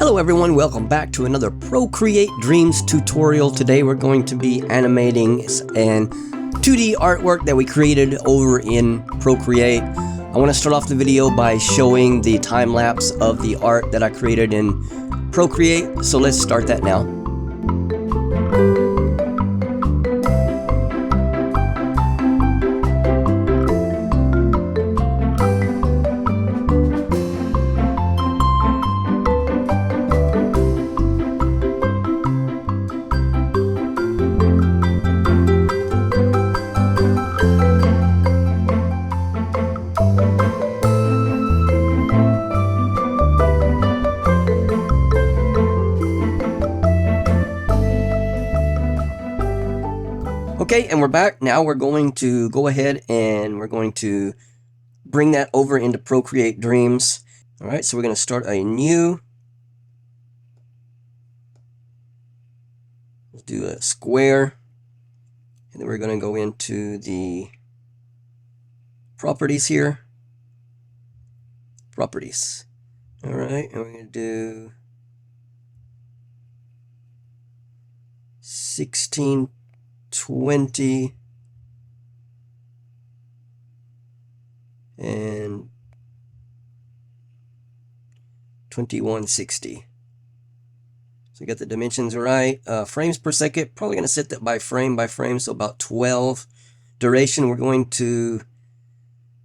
Hello everyone, welcome back to another Procreate Dreams tutorial. Today we're going to be animating an 2D artwork that we created over in Procreate. I want to start off the video by showing the time lapse of the art that I created in Procreate. So let's start that now. Okay, and we're back. Now we're going to go ahead and we're going to bring that over into Procreate Dreams. All right, so we're going to start a new. Let's do a square. And then we're going to go into the properties here. Properties. All right, and we're going to do 1620 and 2160. So you got the dimensions right. Frames per second, probably going to set that by frame, so about 12. Duration, we're going to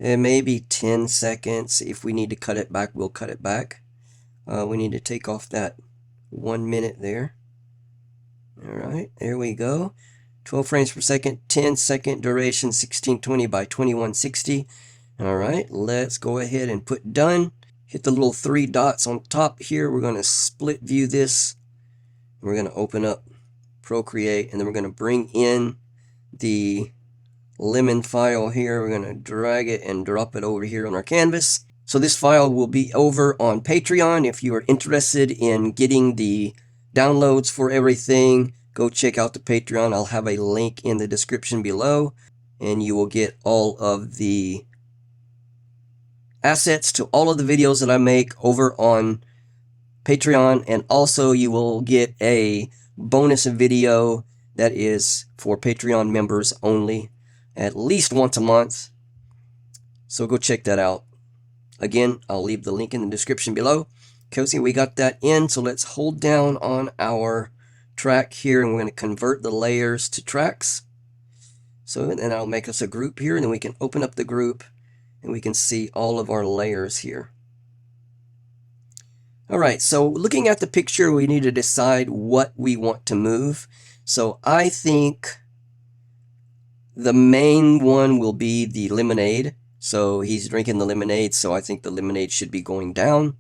maybe 10 seconds. If we need to cut it back, we'll cut it back. We need to take off that 1 minute there. All right, there we go. 12 frames per second, 10-second duration, 1620 by 2160. All right, let's go ahead and put done. Hit the little 3 dots on top here. We're going to split view this. We're going to open up Procreate, and then we're going to bring in the lemon file here. We're going to drag it and drop it over here on our canvas. So this file will be over on Patreon. If you are interested in getting the downloads for everything, go check out the Patreon. I'll have a link in the description below, and you will get all of the assets to all of the videos that I make over on Patreon, and also you will get a bonus video that is for Patreon members only, at least once a month. So go check that out. Again, I'll leave the link in the description below. Okay, so we got that in, so let's hold down on our track here, and we're going to convert the layers to tracks. So then I'll make us a group here, and then we can open up the group, and we can see all of our layers here. All right, so looking at the picture, we need to decide what we want to move. So I think the main one will be the lemonade. So he's drinking the lemonade, so I think the lemonade should be going down.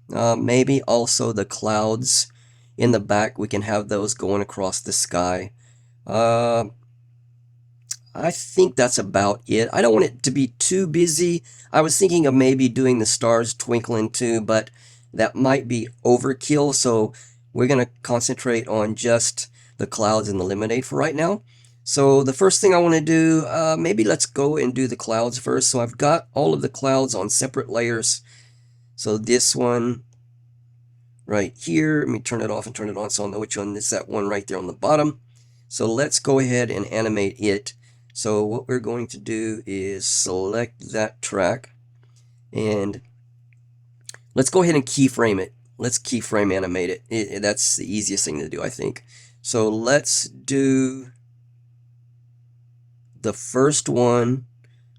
Maybe also the clouds in the back, we can have those going across the sky. I think that's about it. I don't want it to be too busy. I was thinking of maybe doing the stars twinkling too, but that might be overkill. So we're going to concentrate on just the clouds and the lemonade for right now. So the first thing I want to do, maybe let's go and do the clouds first. So I've got all of the clouds on separate layers. So this one right here, let me turn it off and turn it on so I'll know which one is that one right there on the bottom. So let's go ahead and animate it. So what we're going to do is select that track, and let's go ahead and keyframe it. Let's keyframe animate it. That's the easiest thing to do, I think. So let's do the first one.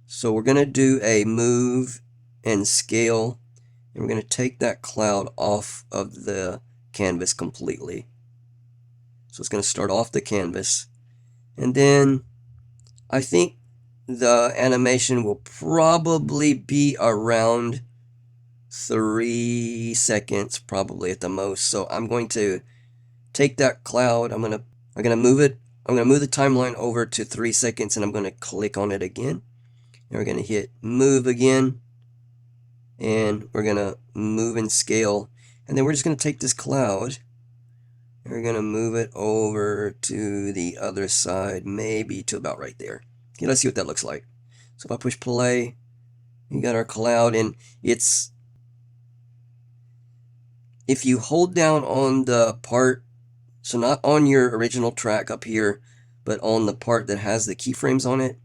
So we're going to do a move and scale, and we're going to take that cloud off of the canvas completely. So it's going to start off the canvas, and then I think the animation will probably be around 3 seconds, probably at the most. So I'm going to take that cloud, I'm gonna move it. I'm gonna move the timeline over to 3 seconds, and I'm gonna click on it again. And we're gonna hit move again, and we're gonna move and scale, and then we're just gonna take this cloud, and we're gonna move it over to the other side, maybe to about right there. Okay, let's see what that looks like. So if I push play, you got our cloud, and it's if you hold down on the part, so not on your original track up here, but on the part that has the keyframes on it,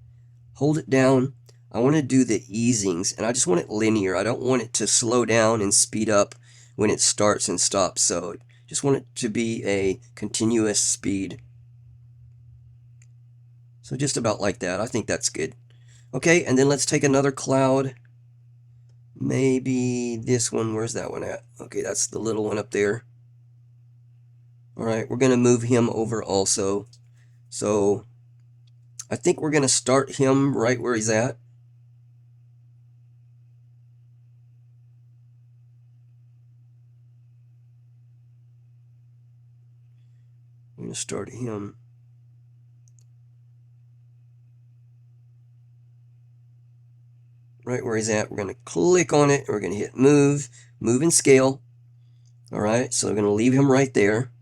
hold it down. I want to do the easings, and I just want it linear. I don't want it to slow down and speed up when it starts and stops. So just want it to be a continuous speed. So just about like that. I think that's good. Okay, and then let's take another cloud. Maybe this one. Where's that one at? Okay, that's the little one up there. All right, we're going to move him over also. So I think we're going to start him right where he's at. I'm going to start him. Right where he's at. We're going to click on it. We're going to hit move, move and scale. All right, so we're going to leave him right there.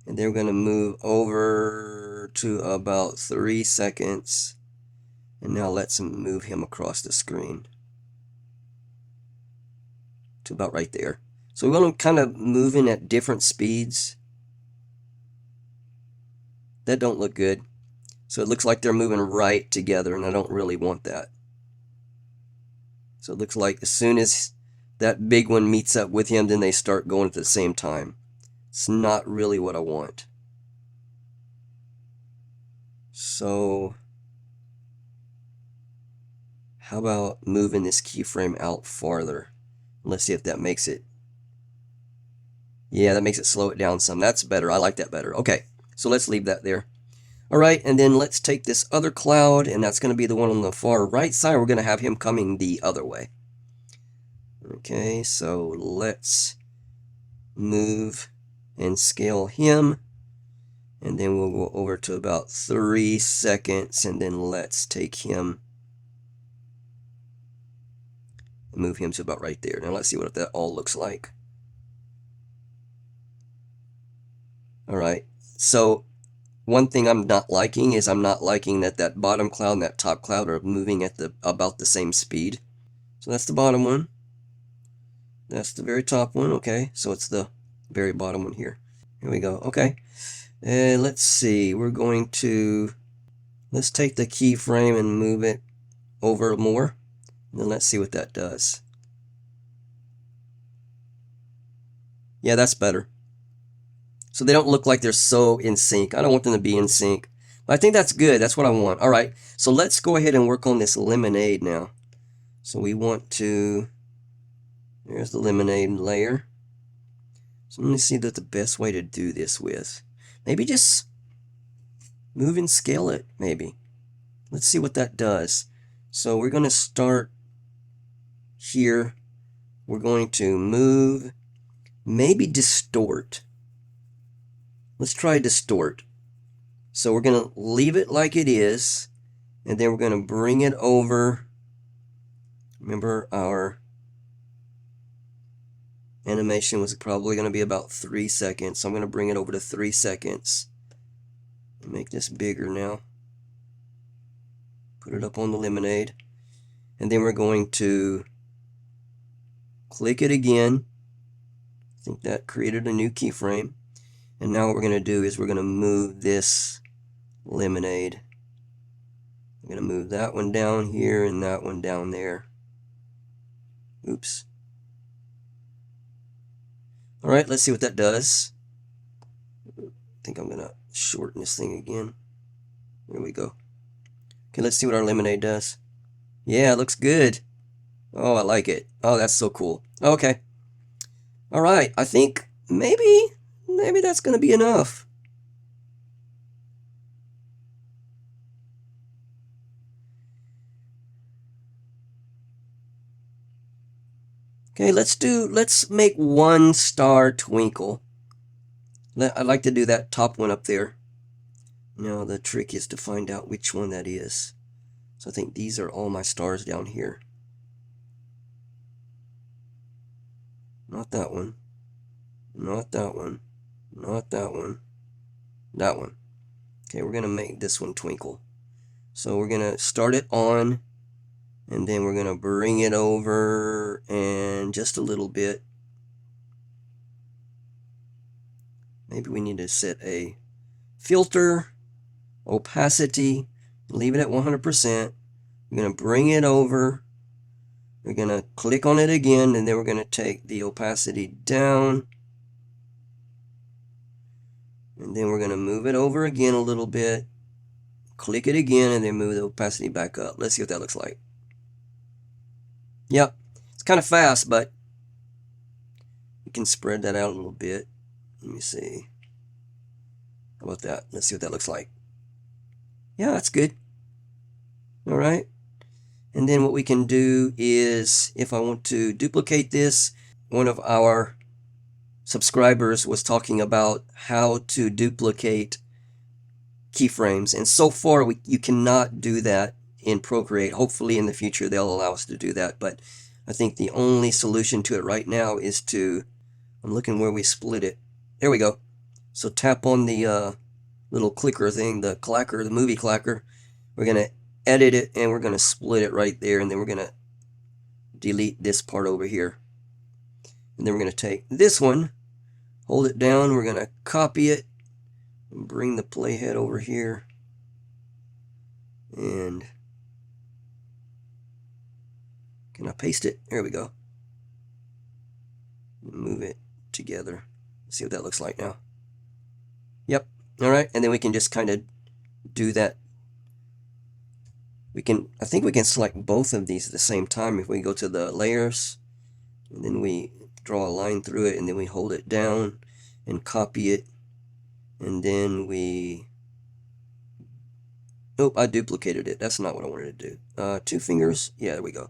And then we're going to move over to about 3 seconds. And now let's move him across the screen to about right there. So we want to kind of move in at different speeds. That don't look good. So it looks like they're moving right together, and I don't really want that. So it looks like as soon as that big one meets up with him, then they start going at the same time. It's not really what I want. So how about moving this keyframe out farther? Let's see if that makes it. Yeah, that makes it slow it down some. That's better. I like that better. Okay, so let's leave that there. All right, and then let's take this other cloud, and that's going to be the one on the far right side. We're going to have him coming the other way. Okay, so let's move and scale him. And then we'll go over to about 3 seconds, and then let's take him and move him to about right there. Now let's see what that all looks like. All right, so one thing I'm not liking is I'm not liking that that bottom cloud and that top cloud are moving at about the same speed. So that's the bottom one. That's the very top one. Okay, so it's the very bottom one here. Here we go. Okay, and let's see. We're going to, let's take the keyframe and move it over more. And then let's see what that does. Yeah, that's better. So they don't look like they're so in sync. I don't want them to be in sync. But I think that's good. That's what I want. All right, so let's go ahead and work on this lemonade now. So we want to, there's the lemonade layer. So let me see the best way to do this with. Maybe just move and scale it, maybe. Let's see what that does. So we're going to start here. We're going to move, maybe distort. Let's try distort. So we're going to leave it like it is, and then we're going to bring it over. Remember, our animation was probably going to be about 3 seconds. So I'm going to bring it over to 3 seconds. Make this bigger now. Put it up on the lemonade. And then we're going to click it again. I think that created a new keyframe. And now what we're going to do is we're going to move this lemonade. I'm going to move that one down here and that one down there. Oops. All right, let's see what that does. I think I'm going to shorten this thing again. There we go. Okay, let's see what our lemonade does. Yeah, it looks good. Oh, I like it. Oh, that's so cool. Okay. All right, I think maybe that's going to be enough. Okay, let's make one star twinkle. I'd like to do that top one up there. Now the trick is to find out which one that is. So I think these are all my stars down here. Not that one. Not that one. Not that one. That one. Okay, we're going to make this one twinkle. So we're going to start it on, And then we're going to bring it over and just a little bit. Maybe we need to set a filter, opacity, leave it at 100%. We're going to bring it over. We're going to click on it again, and then we're going to take the opacity down. And then we're going to move it over again a little bit. Click it again, and then move the opacity back up. Let's see what that looks like. Yep, it's kind of fast, but we can spread that out a little bit. Let me see. How about that? Let's see what that looks like. Yeah, that's good. All right. And then what we can do is, if I want to duplicate this, one of our subscribers was talking about how to duplicate keyframes. And so far, you cannot do that in Procreate. Hopefully in the future, they'll allow us to do that. But I think the only solution to it right now is to, I'm looking where we split it. There we go. So tap on the little clicker thing, the clacker, the movie clacker. We're going to edit it, and we're going to split it right there, and then we're going to delete this part over here. And then we're going to take this one, hold it down, we're going to copy it, and bring the playhead over here, and can I paste it? There we go. Move it together. Let's see what that looks like now. Yep. All right, and then we can just kind of do that. I think we can select both of these at the same time if we go to the layers, and then we draw a line through it, and then we hold it down and copy it, and then we, nope, I duplicated it. That's not what I wanted to do. 2 fingers, yeah, there we go.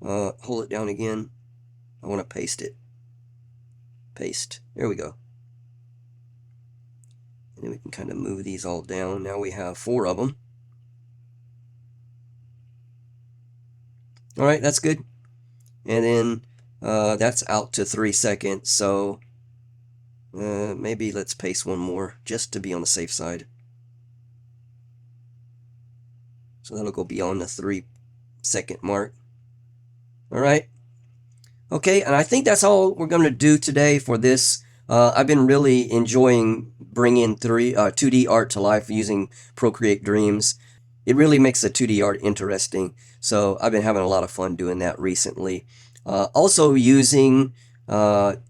Hold it down again. I want to paste it. Paste, there we go. And then we can kind of move these all down. Now we have 4 of them. All right, that's good. And then that's out to 3 seconds. So maybe let's paste one more just to be on the safe side. So that'll go beyond the 3-second mark. All right. Okay, and I think that's all we're going to do today for this. I've been really enjoying bringing 2D art to life using Procreate Dreams. It really makes the 2D art interesting. So I've been having a lot of fun doing that recently. Also using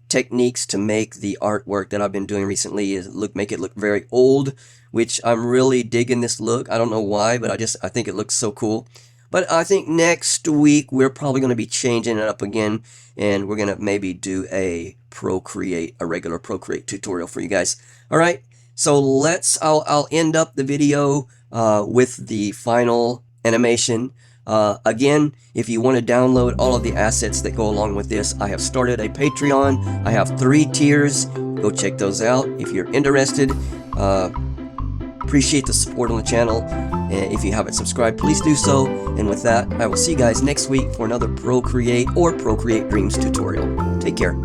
techniques to make the artwork that I've been doing recently is make it look very old, which I'm really digging this look. I don't know why, but I think it looks so cool. But I think next week we're probably going to be changing it up again, and we're going to maybe do a regular Procreate tutorial for you guys. All right, so I'll end up the video with the final animation. Again, if you want to download all of the assets that go along with this, I have started a Patreon. I have 3 tiers. Go check those out if you're interested. Appreciate the support on the channel. And if you haven't subscribed, please do so. And with that, I will see you guys next week for another Procreate or Procreate Dreams tutorial. Take care.